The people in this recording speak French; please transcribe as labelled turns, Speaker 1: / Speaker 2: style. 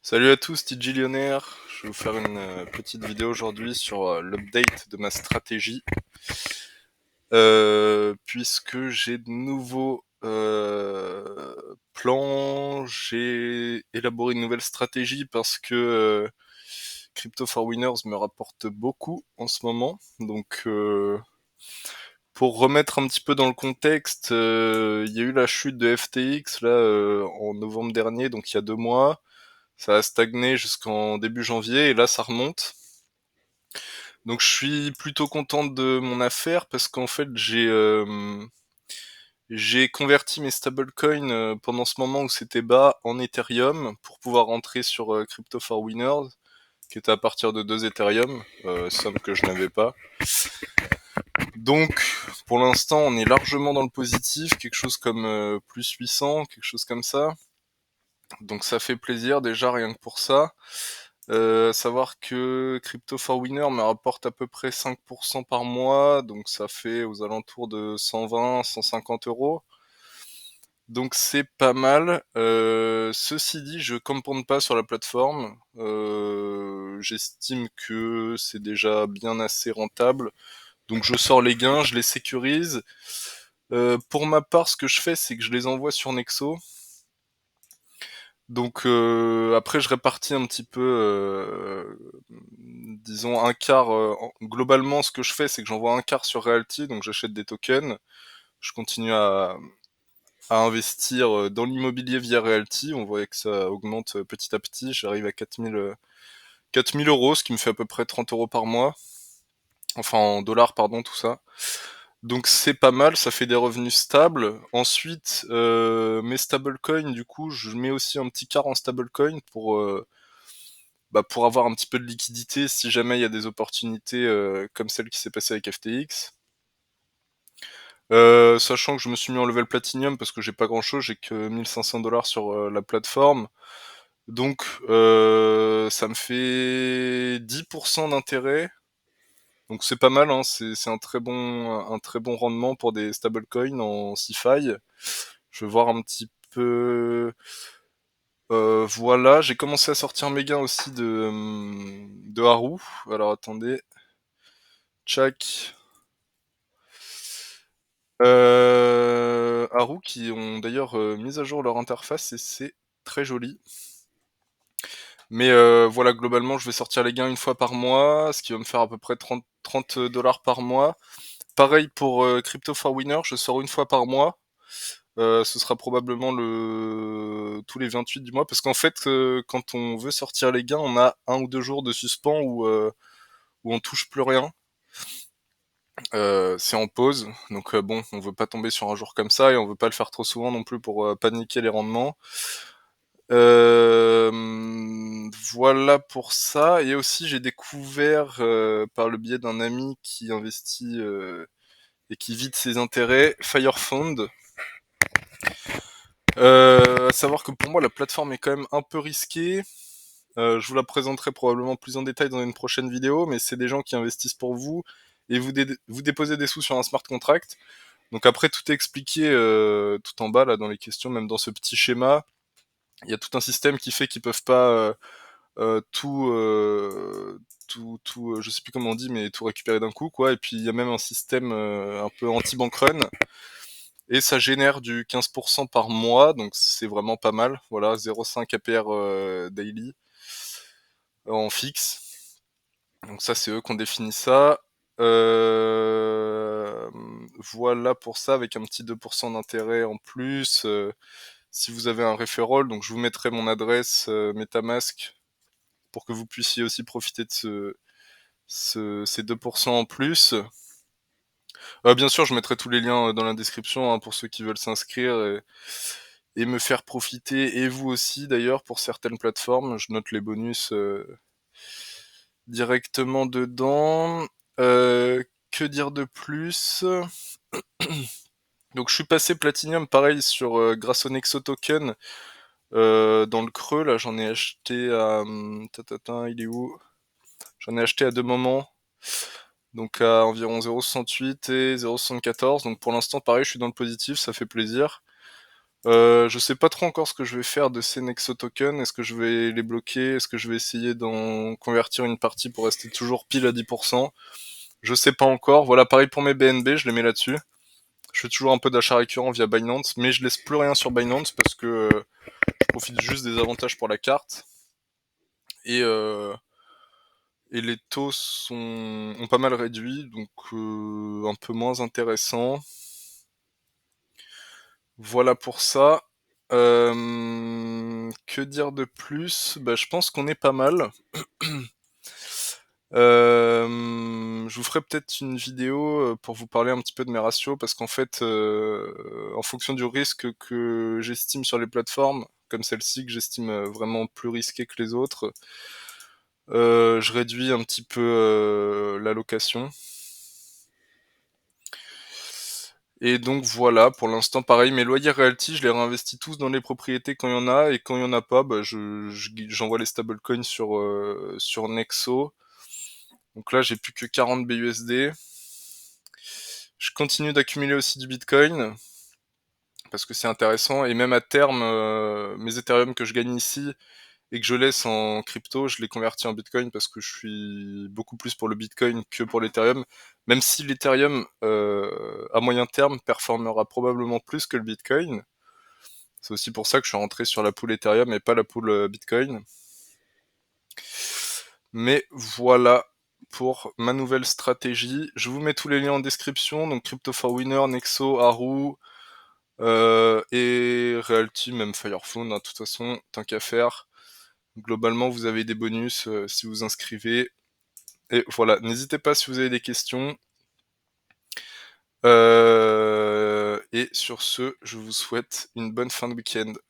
Speaker 1: Salut à tous, TG Lionnaire. Je vais vous faire une petite vidéo aujourd'hui sur l'update de ma stratégie. Puisque j'ai de nouveaux plans, j'ai élaboré une nouvelle stratégie parce que Crypto for Winners me rapporte beaucoup en ce moment. Donc pour remettre un petit peu dans le contexte, il y a eu la chute de FTX là en novembre dernier, donc il y a 2 mois. Ça a stagné jusqu'en début janvier et là ça remonte. Donc je suis plutôt content de mon affaire parce qu'en fait j'ai converti mes stablecoins pendant ce moment où c'était bas en Ethereum pour pouvoir rentrer sur Crypto for Winners qui était à partir de 2 Ethereum, somme que je n'avais pas. Donc pour l'instant on est largement dans le positif, quelque chose comme plus 800, quelque chose comme ça. Donc ça fait plaisir déjà rien que pour ça. Savoir que Crypto for Winner me rapporte à peu près 5% par mois, donc ça fait aux alentours de 120, 150 euros. Donc c'est pas mal. Ceci dit, je compound pas sur la plateforme. J'estime que c'est déjà bien assez rentable. Donc je sors les gains, je les sécurise. Pour ma part, ce que je fais, c'est que je les envoie sur Nexo. Donc après je répartis un petit peu, disons un quart. Globalement, ce que je fais, c'est que j'envoie un quart sur Realty, donc j'achète des tokens. Je continue à investir dans l'immobilier via Realty. On voit que ça augmente petit à petit. J'arrive à 4000 euros, ce qui me fait à peu près 30 euros par mois. Enfin en dollars, pardon, tout ça. Donc c'est pas mal, ça fait des revenus stables. Ensuite, mes stablecoins, du coup, je mets aussi un petit quart en stablecoin pour avoir un petit peu de liquidité si jamais il y a des opportunités comme celle qui s'est passée avec FTX. Sachant que je me suis mis en level platinum parce que j'ai pas grand chose, j'ai que 1500 dollars sur la plateforme. Donc ça me fait 10% d'intérêt. Donc c'est pas mal, hein, c'est un très bon rendement pour des stablecoins en CeFi. Je vais voir un petit peu. Voilà, j'ai commencé à sortir mes gains aussi de Haru. Alors attendez. Tchac. Haru qui ont d'ailleurs mis à jour leur interface et c'est très joli. Mais voilà, globalement, je vais sortir les gains une fois par mois, ce qui va me faire à peu près 30 dollars par mois. Pareil pour Crypto for Winner, je sors une fois par mois. Ce sera probablement tous les 28 du mois, parce qu'en fait, quand on veut sortir les gains, on a 1 ou 2 jours de suspens où on touche plus rien. C'est en pause, donc bon, on veut pas tomber sur un jour comme ça et on veut pas le faire trop souvent non plus pour paniquer les rendements. Voilà pour ça. Et aussi, j'ai découvert par le biais d'un ami qui investit et qui vide ses intérêts, Firefund. À savoir que pour moi, la plateforme est quand même un peu risquée. Je vous la présenterai probablement plus en détail dans une prochaine vidéo, mais c'est des gens qui investissent pour vous et vous déposez des sous sur un smart contract. Donc après, tout est expliqué tout en bas là dans les questions, même dans ce petit schéma. Il y a tout un système qui fait qu'ils peuvent pas je sais plus comment on dit, mais tout récupérer d'un coup, quoi. Et puis il y a même un système un peu anti-bank run. Et ça génère du 15% par mois, donc c'est vraiment pas mal. Voilà, 0,5 APR daily en fixe. Donc ça, c'est eux qui ont défini ça. Euh, voilà pour ça, avec un petit 2% d'intérêt en plus. Si vous avez un referral, donc je vous mettrai mon adresse MetaMask pour que vous puissiez aussi profiter de ces 2% en plus. Bien sûr, je mettrai tous les liens dans la description hein, pour ceux qui veulent s'inscrire et me faire profiter, et vous aussi d'ailleurs pour certaines plateformes. Je note les bonus directement dedans. Que dire de plus? Donc je suis passé Platinum pareil grâce au Nexo Token dans le creux. Là j'en ai acheté à... il est où? J'en ai acheté à 2 moments. Donc à environ 0,68 et 0,74. Donc pour l'instant pareil je suis dans le positif, ça fait plaisir. Je sais pas trop encore ce que je vais faire de ces Nexo tokens. Est-ce que je vais les bloquer? Est-ce que je vais essayer d'en convertir une partie pour rester toujours pile à 10? Je sais pas encore. Voilà, pareil pour mes BNB, je les mets là-dessus. Je fais toujours un peu d'achat récurrent via Binance, mais je laisse plus rien sur Binance parce que je profite juste des avantages pour la carte. Et, euh, et les taux ont pas mal réduit, donc un peu moins intéressant. Voilà pour ça. Que dire de plus? Bah, je pense qu'on est pas mal. Je vous ferai peut-être une vidéo pour vous parler un petit peu de mes ratios parce qu'en fait, en fonction du risque que j'estime sur les plateformes, comme celle-ci que j'estime vraiment plus risquée que les autres, je réduis un petit peu l'allocation. Et donc voilà, pour l'instant pareil, mes loyers realty, je les réinvestis tous dans les propriétés quand il y en a, et quand il y en a pas, bah, j'envoie les stablecoins sur Nexo. Donc là, j'ai plus que 40 BUSD. Je continue d'accumuler aussi du Bitcoin parce que c'est intéressant, et même à terme, mes Ethereum que je gagne ici et que je laisse en crypto, je les convertis en Bitcoin parce que je suis beaucoup plus pour le Bitcoin que pour l'Ethereum, même si l'Ethereum à moyen terme performera probablement plus que le Bitcoin. C'est aussi pour ça que je suis rentré sur la pool Ethereum et pas la pool Bitcoin. Mais voilà pour ma nouvelle stratégie. Je vous mets tous les liens en description, donc Crypto for Winner, Nexo, Haru, et Realty, même Firephone, hein, de toute façon, tant qu'à faire. Globalement, vous avez des bonus si vous inscrivez. Et voilà, n'hésitez pas si vous avez des questions. Et sur ce, je vous souhaite une bonne fin de week-end.